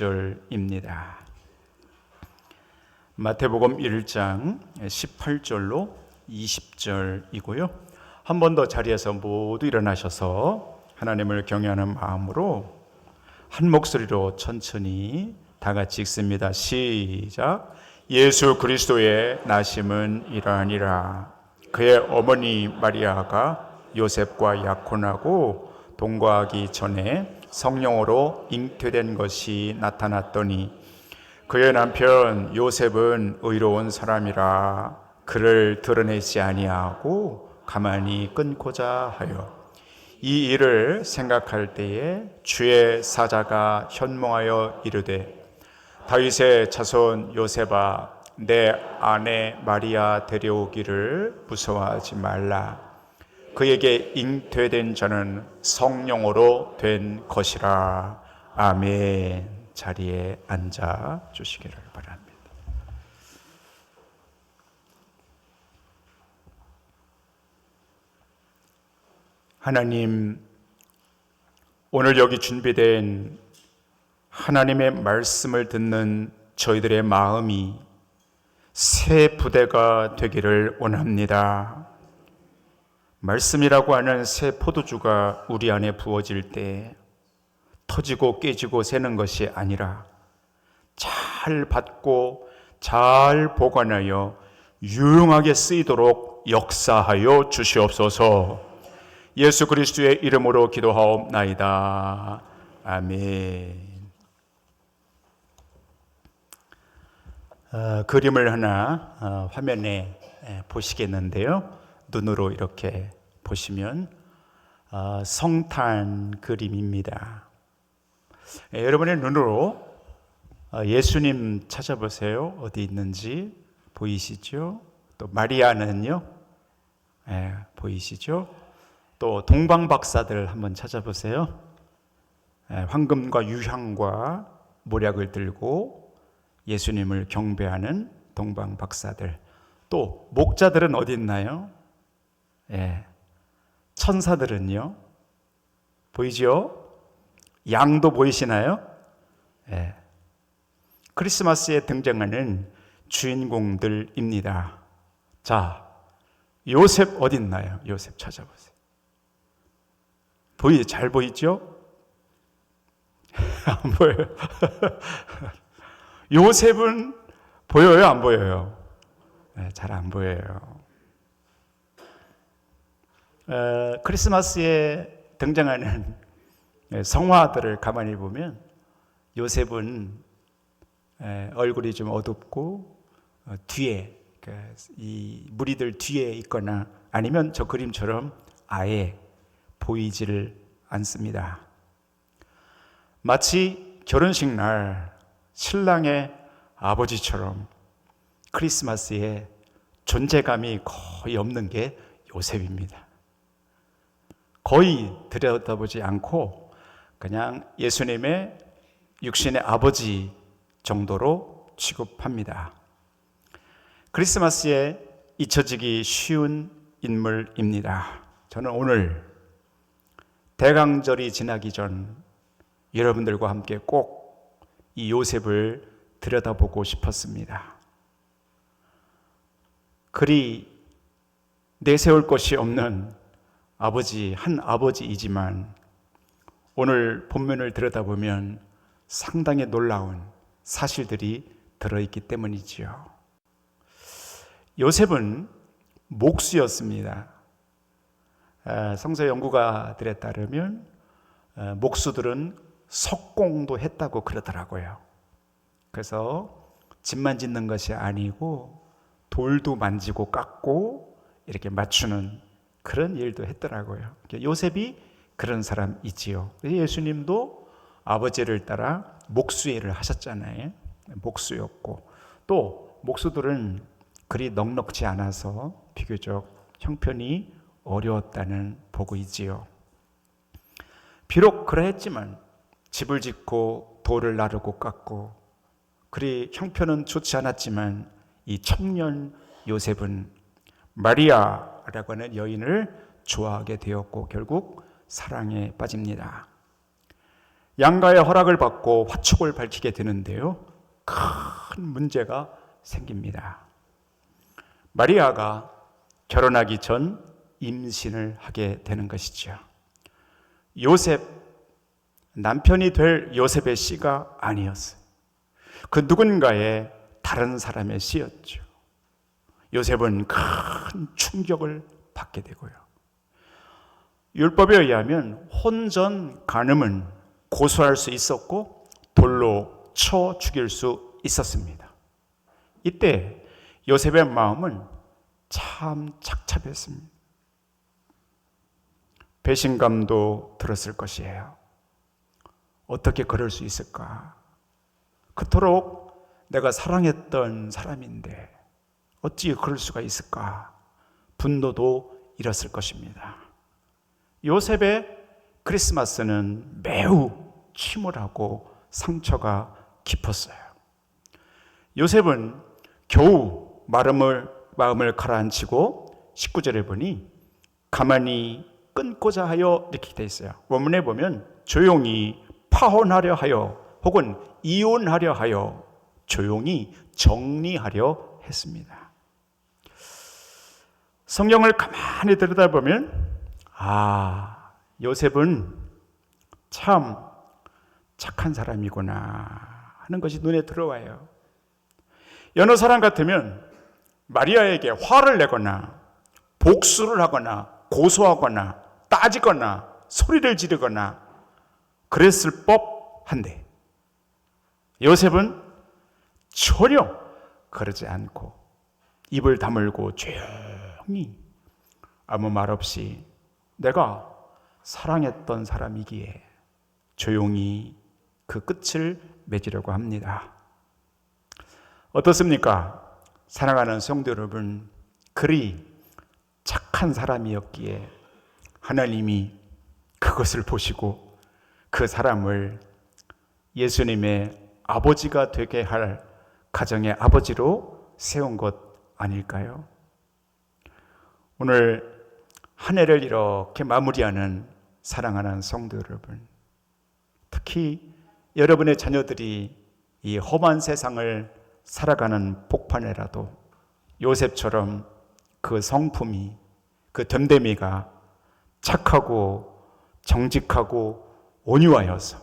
20절입니다. 마태복음 1장 18절로 20절이고요. 한 번 더 자리에서 모두 일어나셔서 하나님을 경외하는 마음으로 한 목소리로 천천히 다 같이 읽습니다. 시작. 예수 그리스도의 나심은 이러하니라. 그의 어머니 마리아가 요셉과 약혼하고 동거하기 전에 성령으로 잉태된 것이 나타났더니 그의 남편 요셉은 의로운 사람이라 그를 드러내지 아니하고 가만히 끊고자 하여 이 일을 생각할 때에 주의 사자가 현몽하여 이르되 다윗의 자손 요셉아 내 아내 마리아 데려오기를 무서워하지 말라. 그에게 잉태된 자는 성령으로 된 것이라. 아멘. 자리에 앉아 주시기를 바랍니다. 하나님, 오늘 여기 준비된 하나님의 말씀을 듣는 저희들의 마음이 새 부대가 되기를 원합니다. 말씀이라고 하는 새 포도주가 우리 안에 부어질 때 터지고 깨지고 새는 것이 아니라 잘 받고 잘 보관하여 유용하게 쓰이도록 역사하여 주시옵소서. 예수 그리스도의 이름으로 기도하옵나이다. 아멘. 그림을 하나 화면에 보시겠는데요. 눈으로 이렇게 보시면 성탄 그림입니다. 여러분의 눈으로 예수님 찾아보세요. 어디 있는지 보이시죠? 또 마리아는요? 보이시죠? 또 동방박사들 한번 찾아보세요. 황금과 유향과 모략을 들고 예수님을 경배하는 동방박사들. 또 목자들은 어디 있나요? 천사들은요? 보이죠? 양도 보이시나요? 크리스마스에 등장하는 주인공들입니다. 자, 요셉 어디 있나요? 요셉 찾아보세요. 잘 보이죠? 안 보여요. 요셉은 보여요? 안 보여요? 잘 안 보여요. 크리스마스에 등장하는 성화들을 가만히 보면 요셉은 얼굴이 좀 어둡고 뒤에 이 무리들 뒤에 있거나 아니면 저 그림처럼 아예 보이지를 않습니다. 마치 결혼식 날 신랑의 아버지처럼 크리스마스에 존재감이 거의 없는 게 요셉입니다. 거의 들여다보지 않고 그냥 예수님의 육신의 아버지 정도로 취급합니다. 크리스마스에 잊혀지기 쉬운 인물입니다. 저는 오늘 대강절이 지나기 전 여러분들과 함께 꼭 이 요셉을 들여다보고 싶었습니다. 그리 내세울 것이 없는 한 아버지이지만 오늘 본문을 들여다보면 상당히 놀라운 사실들이 들어있기 때문이지요. 요셉은 목수였습니다. 성서 연구가들에 따르면 목수들은 석공도 했다고 그러더라고요. 그래서 집만 짓는 것이 아니고 돌도 만지고 깎고 이렇게 맞추는 그런 일도 했더라고요. 요셉이 그런 사람이지요. 예수님도 아버지를 따라 목수 일을 하셨잖아요. 목수였고 또 목수들은 그리 넉넉지 않아서 비교적 형편이 어려웠다는 보고이지요. 비록 그러했지만 집을 짓고 돌을 나르고 깎고 그리 형편은 좋지 않았지만 이 청년 요셉은 마리아라고 하는 여인을 좋아하게 되었고 결국 사랑에 빠집니다. 양가의 허락을 받고 화촉을 밝히게 되는데요, 큰 문제가 생깁니다. 마리아가 결혼하기 전 임신을 하게 되는 것이죠. 요셉, 남편이 될 요셉의 씨가 아니었어요. 그 누군가의 다른 사람의 씨였죠. 요셉은 큰 충격을 받게 되고요. 율법에 의하면 혼전 간음은 고소할 수 있었고 돌로 쳐 죽일 수 있었습니다. 이때 요셉의 마음은 참 착잡했습니다. 배신감도 들었을 것이에요. 어떻게 그럴 수 있을까? 그토록 내가 사랑했던 사람인데 어찌 그럴 수가 있을까? 분노도 일었을 것입니다. 요셉의 크리스마스는 매우 침울하고 상처가 깊었어요. 요셉은 겨우 마음을 가라앉히고 19절에 보니 가만히 끊고자 하여 이렇게 돼 있어요. 원문에 보면 조용히 파혼하려 하여 혹은 이혼하려 하여 조용히 정리하려 했습니다. 성경을 가만히 들여다보면 요셉은 참 착한 사람이구나 하는 것이 눈에 들어와요. 여느 사람 같으면 마리아에게 화를 내거나 복수를 하거나 고소하거나 따지거나 소리를 지르거나 그랬을 법한데 요셉은 전혀 그러지 않고 입을 다물고 조용히 아무 말 없이 내가 사랑했던 사람이기에 조용히 그 끝을 맺으려고 합니다. 어떻습니까? 사랑하는 성도 여러분, 그리 착한 사람이었기에 하나님이 그것을 보시고 그 사람을 예수님의 아버지가 되게 할 가정의 아버지로 세운 것 아닐까요? 오늘 한 해를 이렇게 마무리하는 사랑하는 성도 여러분, 특히 여러분의 자녀들이 이 험한 세상을 살아가는 복판에라도 요셉처럼 그 성품이, 그 됨됨이가 착하고 정직하고 온유하여서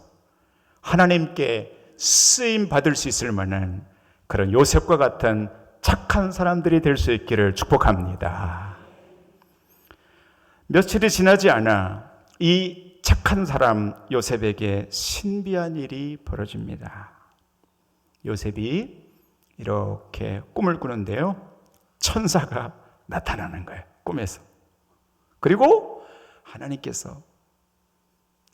하나님께 쓰임 받을 수 있을 만한 그런 요셉과 같은 착한 사람들이 될 수 있기를 축복합니다. 며칠이 지나지 않아 이 착한 사람 요셉에게 신비한 일이 벌어집니다. 요셉이 이렇게 꿈을 꾸는데요, 천사가 나타나는 거예요, 꿈에서. 그리고 하나님께서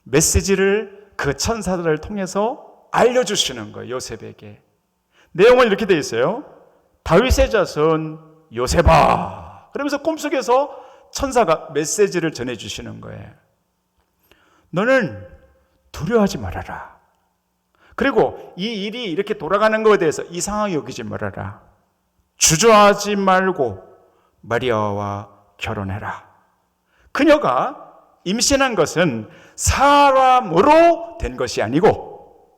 메시지를 그 천사들을 통해서 알려주시는 거예요, 요셉에게. 내용은 이렇게 되어 있어요. 다윗의 자손 요셉아, 그러면서 꿈속에서 천사가 메시지를 전해주시는 거예요. 너는 두려워하지 말아라. 그리고 이 일이 이렇게 돌아가는 것에 대해서 이상하게 여기지 말아라. 주저하지 말고 마리아와 결혼해라. 그녀가 임신한 것은 사람으로 된 것이 아니고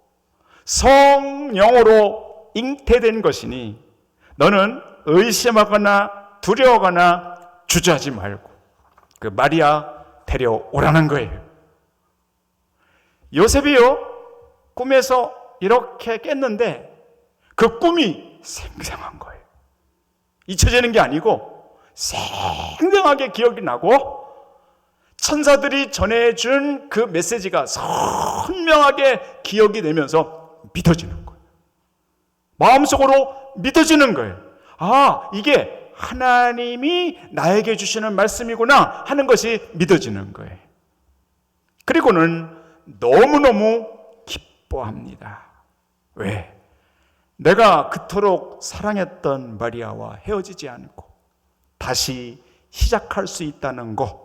성령으로 잉태된 것이니 너는 의심하거나 두려워하거나 주저하지 말고 그 마리아 데려오라는 거예요. 요셉이요, 꿈에서 이렇게 깼는데 그 꿈이 생생한 거예요. 잊혀지는 게 아니고 생생하게 기억이 나고 천사들이 전해준 그 메시지가 선명하게 기억이 되면서 믿어지는 거예요. 마음속으로 믿어지는 거예요. 이게 하나님이 나에게 주시는 말씀이구나 하는 것이 믿어지는 거예요. 그리고는 너무너무 기뻐합니다. 왜? 내가 그토록 사랑했던 마리아와 헤어지지 않고 다시 시작할 수 있다는 거,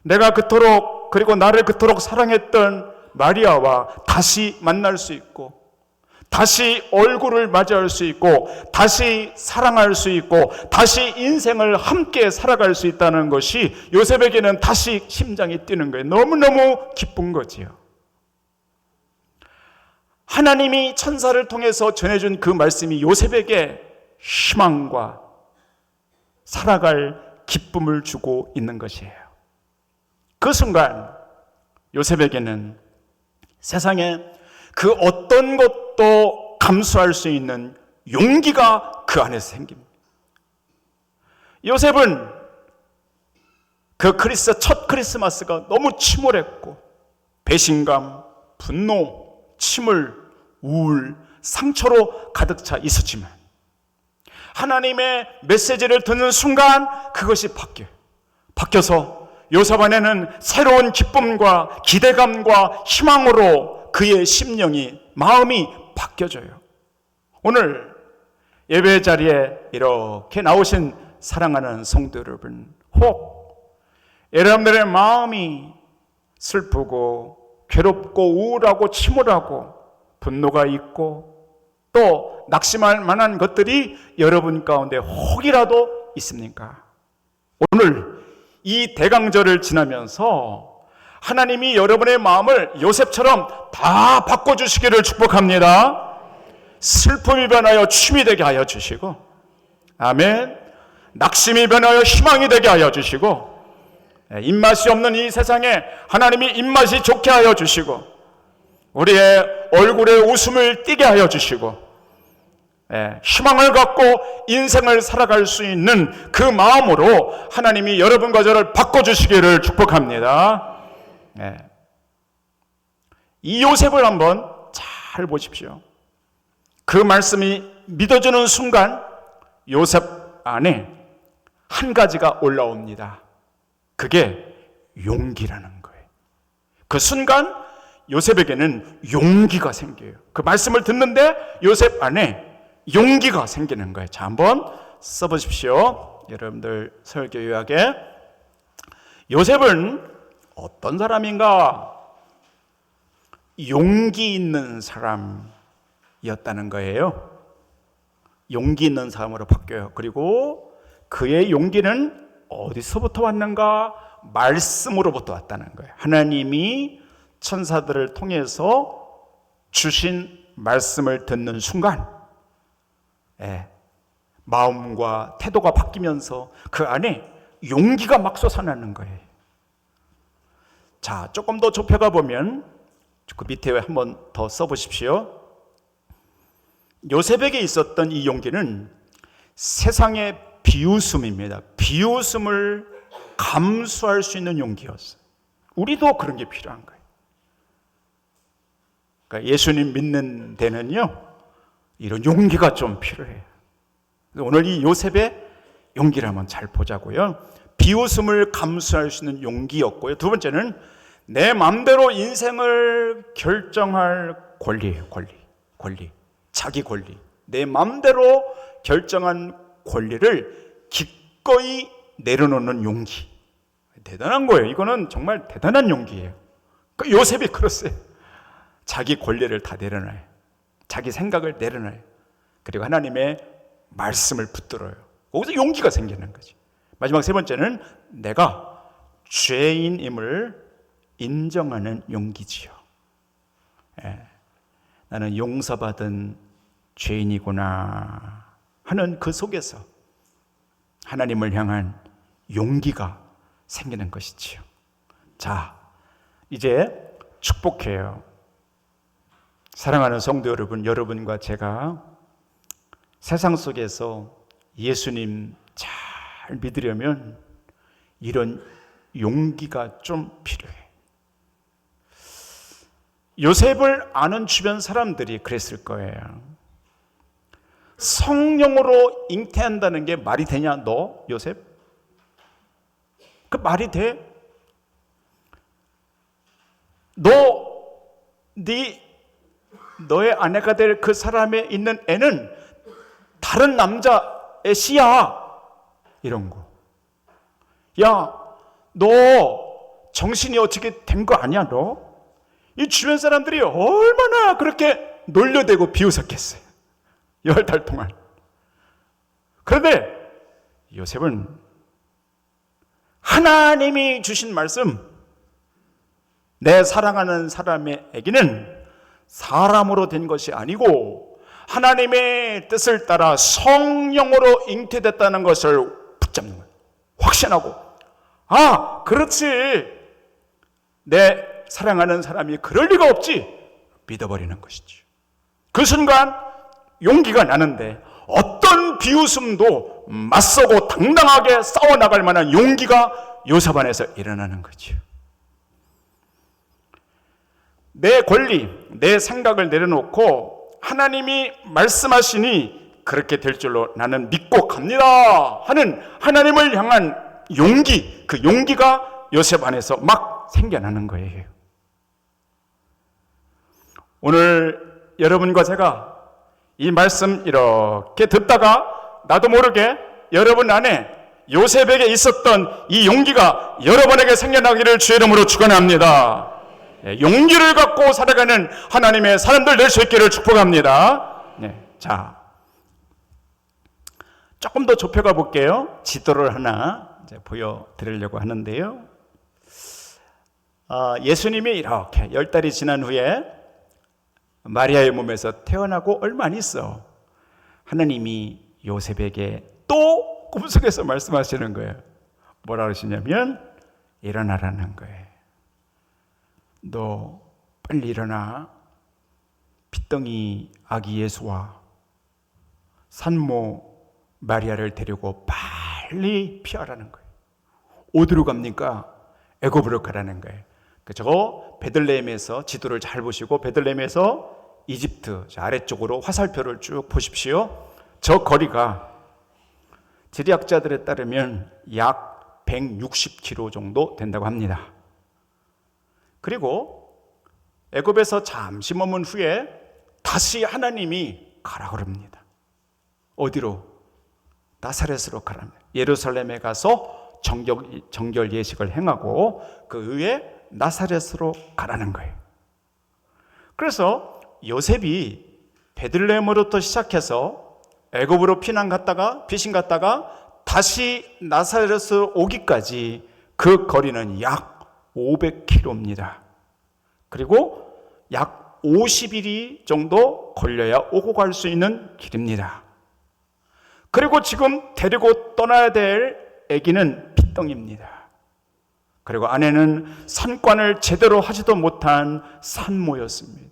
내가 그토록, 그리고 나를 그토록 사랑했던 마리아와 다시 만날 수 있고 다시 얼굴을 맞이할 수 있고 다시 사랑할 수 있고 다시 인생을 함께 살아갈 수 있다는 것이 요셉에게는 다시 심장이 뛰는 거예요. 너무너무 기쁜 거지요. 하나님이 천사를 통해서 전해준 그 말씀이 요셉에게 희망과 살아갈 기쁨을 주고 있는 것이에요. 그 순간 요셉에게는 세상에 그 어떤 것도 감수할 수 있는 용기가 그 안에서 생깁니다. 요셉은 그 첫 크리스마스가 너무 침울했고 배신감, 분노, 침울, 우울, 상처로 가득 차 있었지만 하나님의 메시지를 듣는 순간 그것이 바뀌어서 요셉 안에는 새로운 기쁨과 기대감과 희망으로 그의 심령이, 마음이 바뀌어져요. 오늘 예배 자리에 이렇게 나오신 사랑하는 성도 여러분, 혹 여러분들의 마음이 슬프고 괴롭고 우울하고 침울하고 분노가 있고 또 낙심할 만한 것들이 여러분 가운데 혹이라도 있습니까? 오늘 이 대강절을 지나면서 하나님이 여러분의 마음을 요셉처럼 다 바꿔주시기를 축복합니다. 슬픔이 변하여 춤이 되게 하여 주시고, 아멘. 낙심이 변하여 희망이 되게 하여 주시고, 입맛이 없는 이 세상에 하나님이 입맛이 좋게 하여 주시고, 우리의 얼굴에 웃음을 띠게 하여 주시고, 희망을 갖고 인생을 살아갈 수 있는 그 마음으로 하나님이 여러분과 저를 바꿔주시기를 축복합니다. 이 요셉을 한번 잘 보십시오. 그 말씀이 믿어지는 순간 요셉 안에 한 가지가 올라옵니다. 그게 용기라는 거예요. 그 순간 요셉에게는 용기가 생겨요. 그 말씀을 듣는데 요셉 안에 용기가 생기는 거예요. 자, 한번 써보십시오. 여러분들 설교 요약에. 요셉은 어떤 사람인가? 용기 있는 사람이었다는 거예요. 용기 있는 사람으로 바뀌어요. 그리고 그의 용기는 어디서부터 왔는가? 말씀으로부터 왔다는 거예요. 하나님이 천사들을 통해서 주신 말씀을 듣는 순간 마음과 태도가 바뀌면서 그 안에 용기가 막 솟아나는 거예요. 자, 조금 더 좁혀가 보면 그 밑에 한번 더 써보십시오. 요셉에게 있었던 이 용기는 세상의 비웃음입니다. 비웃음을 감수할 수 있는 용기였어요. 우리도 그런 게 필요한 거예요. 그러니까 예수님 믿는 데는요, 이런 용기가 좀 필요해요. 오늘 이 요셉의 용기를 한번 잘 보자고요. 비웃음을 감수할 수 있는 용기였고요. 두 번째는 내 마음대로 인생을 결정할 권리예요. 권리. 자기 권리. 내 마음대로 결정한 권리를 기꺼이 내려놓는 용기. 대단한 거예요. 이거는 정말 대단한 용기예요. 요셉이 그랬어요. 자기 권리를 다 내려놔요. 자기 생각을 내려놔요. 그리고 하나님의 말씀을 붙들어요. 거기서 용기가 생기는 거지. 마지막 세 번째는 내가 죄인임을 인정하는 용기지요. 나는 용서받은 죄인이구나 하는 그 속에서 하나님을 향한 용기가 생기는 것이지요. 자, 이제 축복해요. 사랑하는 성도 여러분, 여러분과 제가 세상 속에서 예수님 잘 믿으려면 이런 용기가 좀 필요해. 요셉을 아는 주변 사람들이 그랬을 거예요. 성령으로 잉태한다는 게 말이 되냐, 너 요셉? 그 말이 돼? 너의 아내가 될 그 사람에 있는 애는 다른 남자의 씨야. 이런 거. 야, 너 정신이 어떻게 된 거 아니야, 너? 이 주변 사람들이 얼마나 그렇게 놀려대고 비웃었겠어요. 10달 동안. 그런데 요셉은 하나님이 주신 말씀, 내 사랑하는 사람에게는 사람으로 된 것이 아니고 하나님의 뜻을 따라 성령으로 잉태됐다는 것을 붙잡는 거예요. 확신하고, 아, 그렇지, 내 사랑하는 사람이 그럴 리가 없지, 믿어버리는 것이죠. 그 순간 용기가 나는데 어떤 비웃음도 맞서고 당당하게 싸워나갈 만한 용기가 요셉 안에서 일어나는 거죠. 내 권리, 내 생각을 내려놓고 하나님이 말씀하시니 그렇게 될 줄로 나는 믿고 갑니다 하는 하나님을 향한 용기, 그 용기가 요셉 안에서 막 생겨나는 거예요. 오늘 여러분과 제가 이 말씀 이렇게 듣다가 나도 모르게 여러분 안에 요셉에게 있었던 이 용기가 여러분에게 생겨나기를 주의 이름으로 축원합니다. 용기를 갖고 살아가는 하나님의 사람들 될 수 있기를 축복합니다. 자, 조금 더 좁혀가 볼게요. 지도를 하나 이제 보여드리려고 하는데요. 예수님이 이렇게 10달이 지난 후에 마리아의 몸에서 태어나고 얼마 안 있어 하나님이 요셉에게 또 꿈속에서 말씀하시는 거예요. 뭐라 그러시냐면 일어나라는 거예요. 너 빨리 일어나 핏덩이 아기 예수와 산모 마리아를 데리고 빨리 피하라는 거예요. 어디로 갑니까? 애굽으로 가라는 거예요. 저거 베들레헴에서 지도를 잘 보시고 베들레헴에서 이집트 아래쪽으로 화살표를 쭉 보십시오. 저 거리가 지리학자들에 따르면 약 160km 정도 된다고 합니다. 그리고 애굽에서 잠시 머문 후에 다시 하나님이 가라 그럽니다. 어디로? 나사렛으로 가랍니다. 예루살렘에 가서 정결 예식을 행하고 그 후에 나사렛으로 가라는 거예요. 그래서 요셉이 베들레헴으로부터 시작해서 애굽으로 피신 갔다가 다시 나사렛으로 오기까지 그 거리는 약 500km입니다. 그리고 약 50일이 정도 걸려야 오고 갈 수 있는 길입니다. 그리고 지금 데리고 떠나야 될 아기는 핏덩입니다. 그리고 아내는 산관을 제대로 하지도 못한 산모였습니다.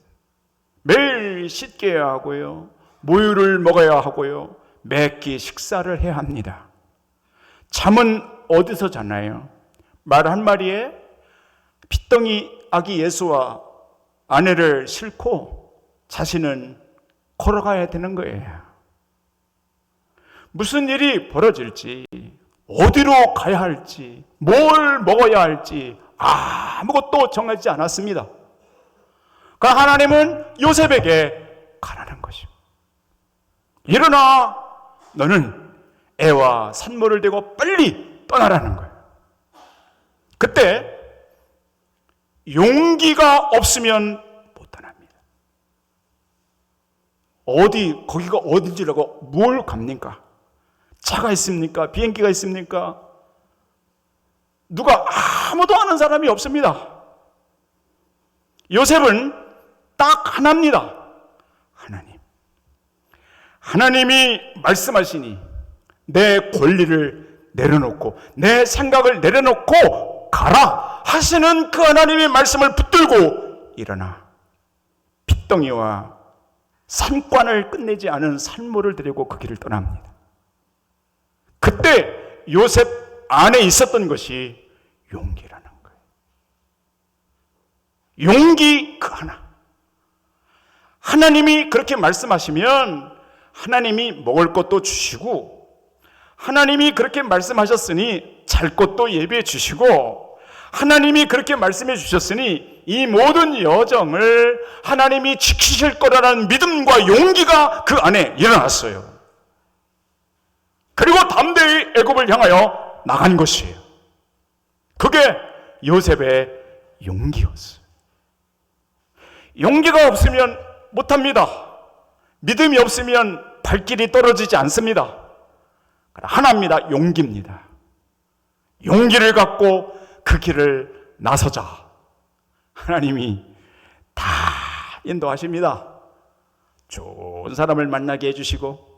매일 씻겨야 하고요, 모유를 먹어야 하고요, 매끼 식사를 해야 합니다. 잠은 어디서 자나요? 말 한 마리에 핏덩이 아기 예수와 아내를 싣고 자신은 걸어가야 되는 거예요. 무슨 일이 벌어질지, 어디로 가야 할지, 뭘 먹어야 할지 아무것도 정하지 않았습니다. 그러나 하나님은 요셉에게 가라는 것입니다. 일어나, 너는 애와 산모를 대고 빨리 떠나라는 거예요. 그때 용기가 없으면 못 떠납니다. 거기가 어디지라고 뭘 갑니까? 차가 있습니까? 비행기가 있습니까? 누가 아무도 아는 사람이 없습니다. 요셉은 딱 하나입니다. 하나님. 하나님이 말씀하시니 내 권리를 내려놓고 내 생각을 내려놓고 가라 하시는 그 하나님의 말씀을 붙들고 일어나 핏덩이와 산관을 끝내지 않은 산모를 데리고 그 길을 떠납니다. 그때 요셉 안에 있었던 것이 용기라는 거예요. 용기 그 하나. 하나님이 그렇게 말씀하시면 하나님이 먹을 것도 주시고, 하나님이 그렇게 말씀하셨으니 잘 것도 예비해 주시고, 하나님이 그렇게 말씀해 주셨으니 이 모든 여정을 하나님이 지키실 거라는 믿음과 용기가 그 안에 일어났어요. 그리고 담대히 애굽을 향하여 나간 것이에요. 그게 요셉의 용기였어요. 용기가 없으면 못합니다. 믿음이 없으면 발길이 떨어지지 않습니다. 하나입니다. 용기입니다. 용기를 갖고 그 길을 나서자. 하나님이 다 인도하십니다. 좋은 사람을 만나게 해주시고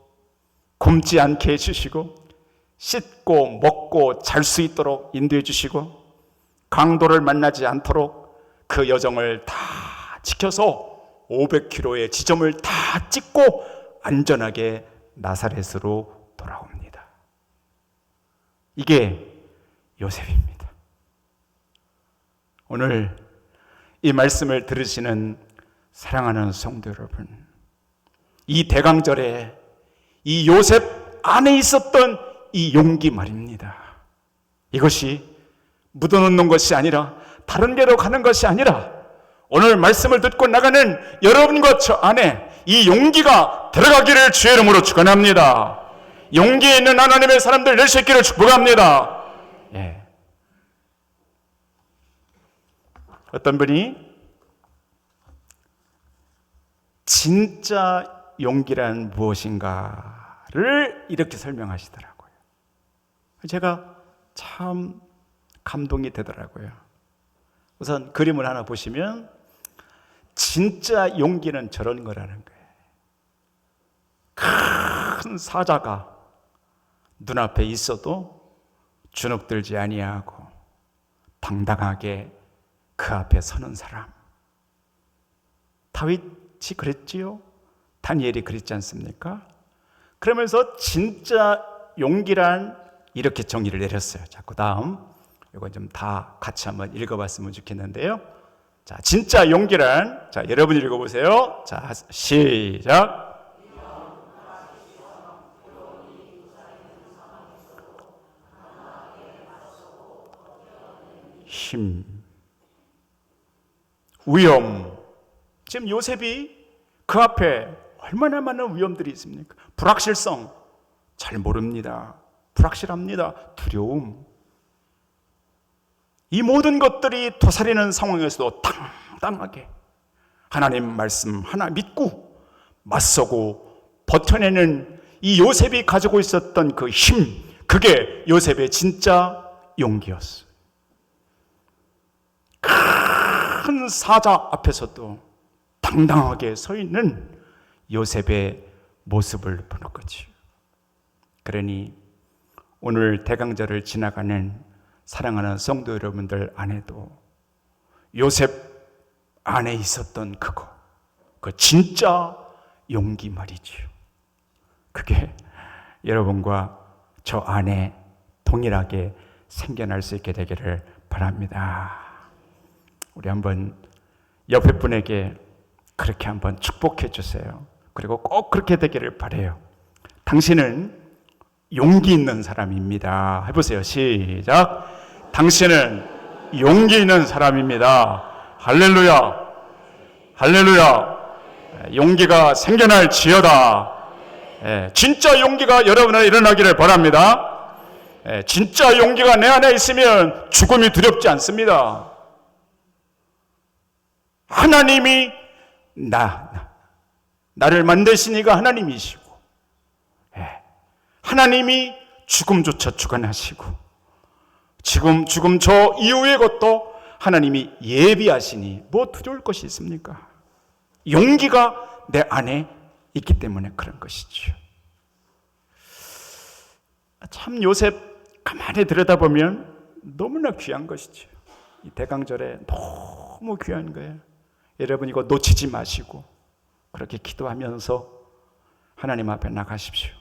굶지 않게 해주시고 씻고 먹고 잘 수 있도록 인도해 주시고 강도를 만나지 않도록 그 여정을 다 지켜서 500km의 지점을 다 찍고 안전하게 나사렛으로 돌아옵니다. 이게 요셉입니다. 오늘 이 말씀을 들으시는 사랑하는 성도 여러분, 이 대강절에 이 요셉 안에 있었던 이 용기 말입니다. 이것이 묻어놓는 것이 아니라 다른 데로 가는 것이 아니라 오늘 말씀을 듣고 나가는 여러분과 저 안에 이 용기가 들어가기를 주의 이름으로 축원합니다. 용기 있는 하나님의 사람들 될 수 있기를 축복합니다. 예. 어떤 분이 진짜 용기란 무엇인가를 이렇게 설명하시더라고요. 제가 참 감동이 되더라고요. 우선 그림을 하나 보시면 진짜 용기는 저런 거라는 거예요. 큰 사자가 눈앞에 있어도 주눅들지 아니하고 당당하게 그 앞에 서는 사람. 다윗이 그랬지요. 다니엘이 그랬지 않습니까? 그러면서 진짜 용기란 이렇게 정의를 내렸어요. 자, 그 다음 이거 좀 다 같이 한번 읽어봤으면 좋겠는데요. 자, 진짜 용기란, 자, 여러분 읽어보세요. 자, 시작. 힘, 위험. 지금 요셉이 그 앞에 얼마나 많은 위험들이 있습니까? 불확실성, 잘 모릅니다. 불확실합니다. 두려움. 이 모든 것들이 도사리는 상황에서도 당당하게 하나님 말씀 하나 믿고 맞서고 버텨내는 이 요셉이 가지고 있었던 그 힘, 그게 요셉의 진짜 용기였어요. 큰 사자 앞에서도 당당하게 서 있는 요셉의 모습을 보는 거지. 그러니 오늘 대강절을 지나가는 사랑하는 성도 여러분들 안에도 요셉 안에 있었던 그거, 그 진짜 용기 말이지요. 그게 여러분과 저 안에 동일하게 생겨날 수 있게 되기를 바랍니다. 우리 한번 옆에 분에게 그렇게 한번 축복해 주세요. 그리고 꼭 그렇게 되기를 바라요. 당신은 용기 있는 사람입니다. 해보세요. 시작. 당신은 용기 있는 사람입니다. 할렐루야. 할렐루야. 용기가 생겨날 지어다. 진짜 용기가 여러분 안에 일어나기를 바랍니다. 진짜 용기가 내 안에 있으면 죽음이 두렵지 않습니다. 하나님이 나를 만드시니까 하나님이시고, 하나님이 죽음조차 주관하시고, 죽음 저 이후의 것도 하나님이 예비하시니 뭐 두려울 것이 있습니까? 용기가 내 안에 있기 때문에 그런 것이죠. 참 요셉 가만히 들여다보면 너무나 귀한 것이죠. 이 대강절에 너무 귀한 거예요. 여러분 이거 놓치지 마시고 그렇게 기도하면서 하나님 앞에 나가십시오.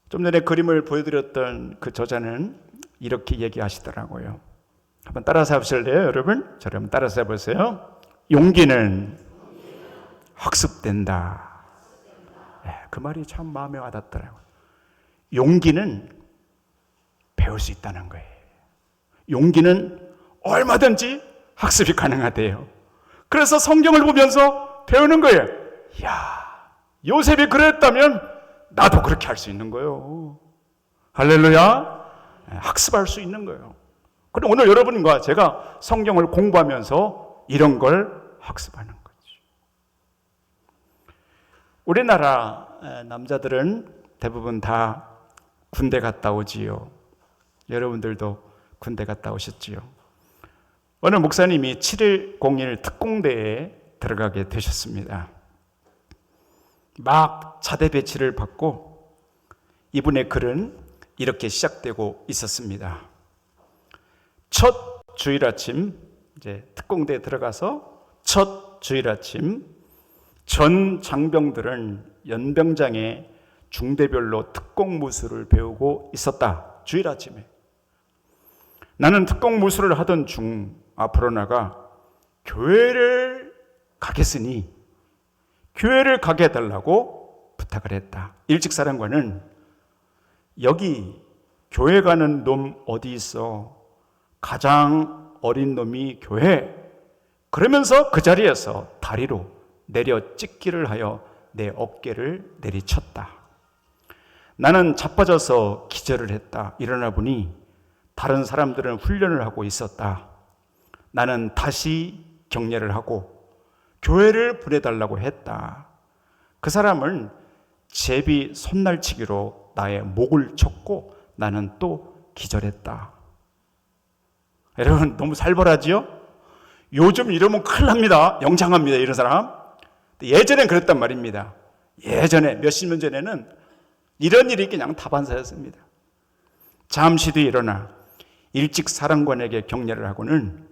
좀 전에 그림을 보여드렸던 그 저자는 이렇게 얘기하시더라고요. 한번 따라서 해보실래요, 여러분? 저를 한번 따라서 해보세요. 용기는 학습된다. 그 말이 참 마음에 와닿더라고요. 용기는 배울 수 있다는 거예요. 용기는 얼마든지 학습이 가능하대요. 그래서 성경을 보면서 배우는 거예요. 이야, 요셉이 그랬다면 나도 그렇게 할 수 있는 거예요. 할렐루야. 학습할 수 있는 거예요. 그럼 오늘 여러분과 제가 성경을 공부하면서 이런 걸 학습하는 거죠. 우리나라 남자들은 대부분 다 군대 갔다 오지요. 여러분들도 군대 갔다 오셨지요. 어느 목사님이 7.101 특공대에 들어가게 되셨습니다. 막 자대 배치를 받고 이분의 글은 이렇게 시작되고 있었습니다. 첫 주일 아침, 이제 특공대에 들어가서 첫 주일 아침, 전 장병들은 연병장에 중대별로 특공무술을 배우고 있었다. 주일 아침에. 나는 특공무술을 하던 중 앞으로 나가 교회를 가겠으니 교회를 가게 해달라고 부탁을 했다. 일직사령관은 여기 교회 가는 놈 어디 있어? 가장 어린 놈이 교회. 그러면서 그 자리에서 다리로 내려 찍기를 하여 내 어깨를 내리쳤다. 나는 자빠져서 기절을 했다. 일어나 보니 다른 사람들은 훈련을 하고 있었다. 나는 다시 격려를 하고 교회를 보내달라고 했다. 그 사람은 제비 손날치기로 나의 목을 쳤고 나는 또 기절했다. 여러분 너무 살벌하지요? 요즘 이러면 큰일 납니다. 영장합니다. 이런 사람. 예전엔 그랬단 말입니다. 예전에 몇십 년 전에는 이런 일이 그냥 다반사였습니다. 잠시 뒤 일어나 일직사령관에게 격려를 하고는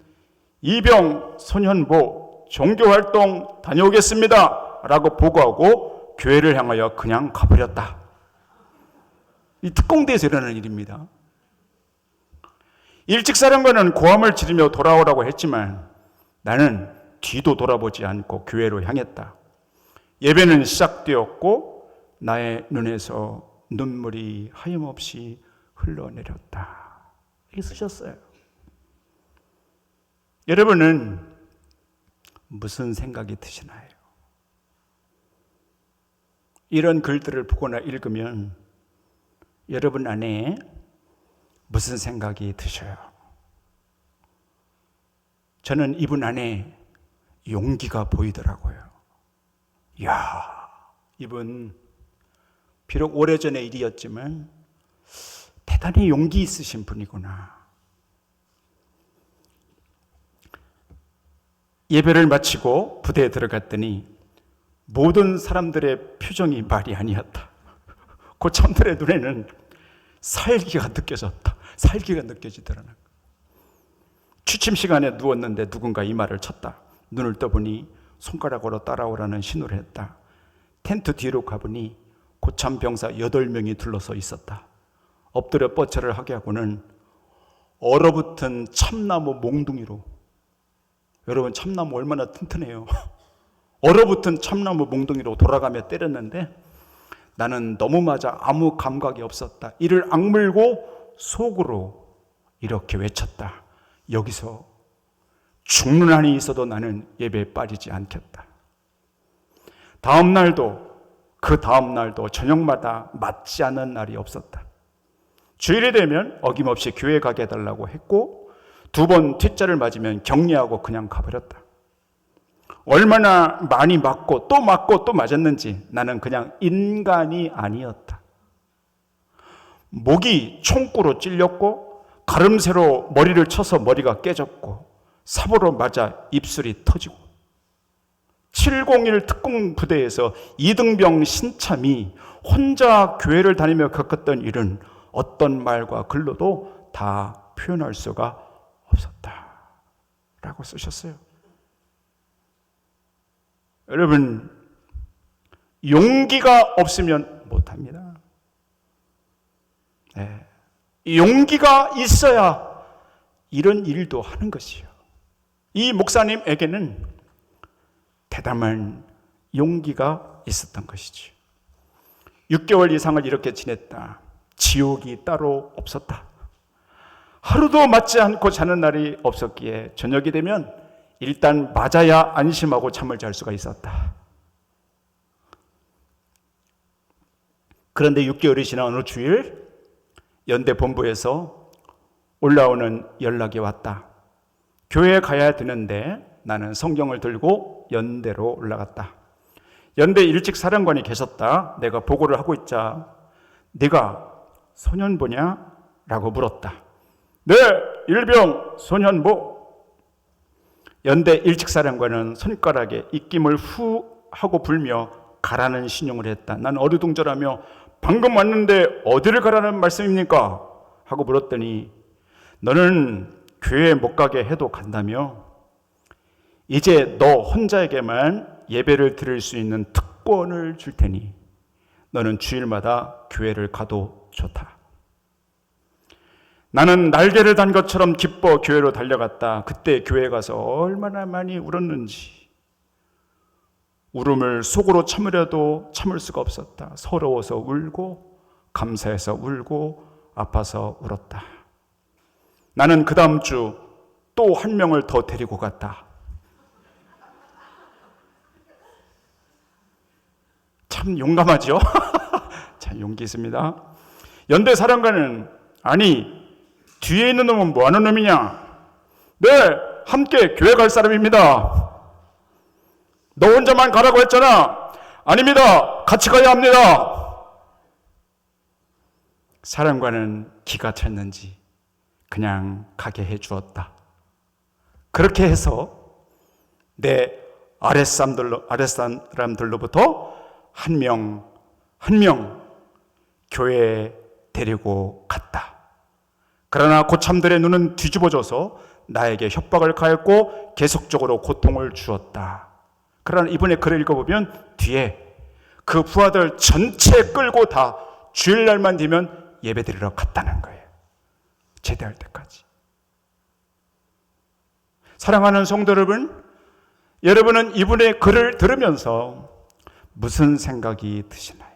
이병 소년보 종교활동 다녀오겠습니다 라고 보고하고 교회를 향하여 그냥 가버렸다. 이 특공대에서 일어나는 일입니다. 일직사령관은 고함을 지르며 돌아오라고 했지만 나는 뒤도 돌아보지 않고 교회로 향했다. 예배는 시작되었고 나의 눈에서 눈물이 하염없이 흘러내렸다. 이렇게 쓰셨어요. 여러분은 무슨 생각이 드시나요? 이런 글들을 보거나 읽으면 여러분 안에 무슨 생각이 드셔요? 저는 이분 안에 용기가 보이더라고요. 이야, 이분 비록 오래전의 일이었지만 대단히 용기 있으신 분이구나. 예배를 마치고 부대에 들어갔더니 모든 사람들의 표정이 말이 아니었다. 고참들의 눈에는 살기가 느껴졌다. 살기가 느껴지더라고요. 취침 시간에 누웠는데 누군가 이마를 쳤다. 눈을 떠보니 손가락으로 따라오라는 신호를 했다. 텐트 뒤로 가보니 고참 병사 8명이 둘러서 있었다. 엎드려 뻗쳐를 하게 하고는 얼어붙은 참나무 몽둥이로, 여러분 참나무 얼마나 튼튼해요. 얼어붙은 참나무 몽둥이로 돌아가며 때렸는데 나는 너무 맞아 아무 감각이 없었다. 이를 악물고 속으로 이렇게 외쳤다. 여기서 죽는 한이 있어도 나는 예배에 빠지지 않겠다. 다음 날도 그 다음 날도 저녁마다 맞지 않은 날이 없었다. 주일이 되면 어김없이 교회 가게 해달라고 했고 2번 뒷자를 맞으면 격려하고 그냥 가버렸다. 얼마나 많이 맞고 또 맞았는지 나는 그냥 인간이 아니었다. 목이 총구로 찔렸고 가름새로 머리를 쳐서 머리가 깨졌고 삽으로 맞아 입술이 터지고 701 특공부대에서 이등병 신참이 혼자 교회를 다니며 겪었던 일은 어떤 말과 글로도 다 표현할 수가 없었다 라고 쓰셨어요. 여러분, 용기가 없으면 못합니다. 네. 용기가 있어야 이런 일도 하는 것이요. 이 목사님에게는 대담한 용기가 있었던 것이죠. 6개월 이상을 이렇게 지냈다. 지옥이 따로 없었다. 하루도 맞지 않고 자는 날이 없었기에 저녁이 되면 일단 맞아야 안심하고 잠을 잘 수가 있었다. 그런데 6개월이 지난 어느 주일 연대 본부에서 올라오는 연락이 왔다. 교회에 가야 되는데 나는 성경을 들고 연대로 올라갔다. 연대 일찍 사령관이 계셨다. 내가 보고를 하고 있자 네가 소년보냐? 라고 물었다. 네, 일병 소년보. 연대 일찍사령관은 손가락에 입김을 후 하고 불며 가라는 신용을 했다. 난 어리둥절하며 방금 왔는데 어디를 가라는 말씀입니까? 하고 물었더니 너는 교회 못 가게 해도 간다며 이제 너 혼자에게만 예배를 드릴 수 있는 특권을 줄 테니 너는 주일마다 교회를 가도 좋다. 나는 날개를 단 것처럼 기뻐 교회로 달려갔다. 그때 교회에 가서 얼마나 많이 울었는지. 울음을 속으로 참으려도 참을 수가 없었다. 서러워서 울고 감사해서 울고 아파서 울었다. 나는 그 다음 주 또 한 명을 더 데리고 갔다. 참 용감하죠? 참 용기 있습니다. 연대 사령관은 아니 뒤에 있는 놈은 뭐 하는 놈이냐? 네, 함께 교회 갈 사람입니다. 너 혼자만 가라고 했잖아. 아닙니다. 같이 가야 합니다. 사령관은 기가 찼는지 그냥 가게 해 주었다. 그렇게 해서 내 아랫사람들로부터 한 명 한 명 교회에 데리고 갔다. 그러나 고참들의 눈은 뒤집어져서 나에게 협박을 가했고 계속적으로 고통을 주었다. 그러나 이번에 글을 읽어보면 뒤에 그 부하들 전체 끌고 다 주일날만 되면 예배드리러 갔다는 거예요. 제대할 때까지. 사랑하는 성도 여러분, 여러분은 이분의 글을 들으면서 무슨 생각이 드시나요?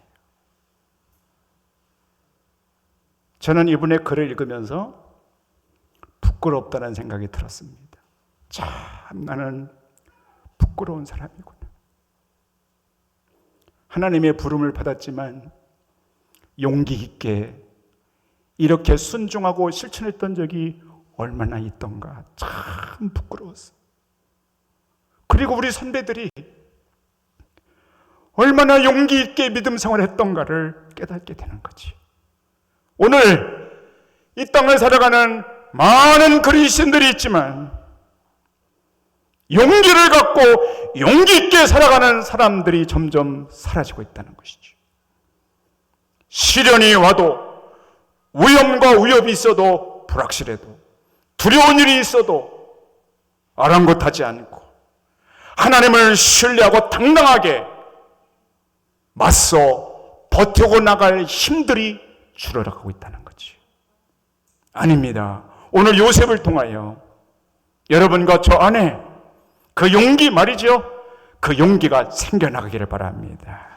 저는 이분의 글을 읽으면서 부끄럽다는 생각이 들었습니다. 참 나는 부끄러운 사람이구나. 하나님의 부름을 받았지만 용기 있게 이렇게 순종하고 실천했던 적이 얼마나 있던가. 참 부끄러웠어. 그리고 우리 선배들이 얼마나 용기 있게 믿음 생활을 했던가를 깨닫게 되는 거지. 오늘 이 땅을 살아가는 많은 그리스도인들이 있지만 용기를 갖고 용기 있게 살아가는 사람들이 점점 사라지고 있다는 것이죠. 시련이 와도 위험과 위협이 있어도 불확실해도 두려운 일이 있어도 아랑곳하지 않고 하나님을 신뢰하고 당당하게 맞서 버티고 나갈 힘들이 줄어가고 있다는 거지. 아닙니다. 오늘 요셉을 통하여 여러분과 저 안에 그 용기 말이죠. 그 용기가 생겨나가기를 바랍니다.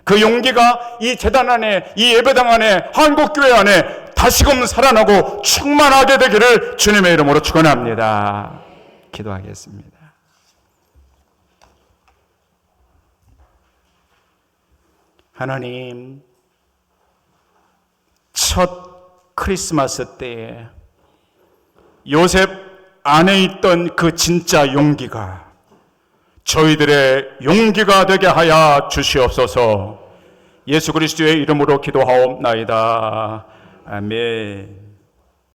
그 용기가 이 재단 안에, 이 예배당 안에, 한국교회 안에 다시금 살아나고 충만하게 되기를 주님의 이름으로 축원합니다. 기도하겠습니다. 하나님, 첫 크리스마스 때에 요셉 안에 있던 그 진짜 용기가 저희들의 용기가 되게 하여 주시옵소서. 예수 그리스도의 이름으로 기도하옵나이다. 아멘.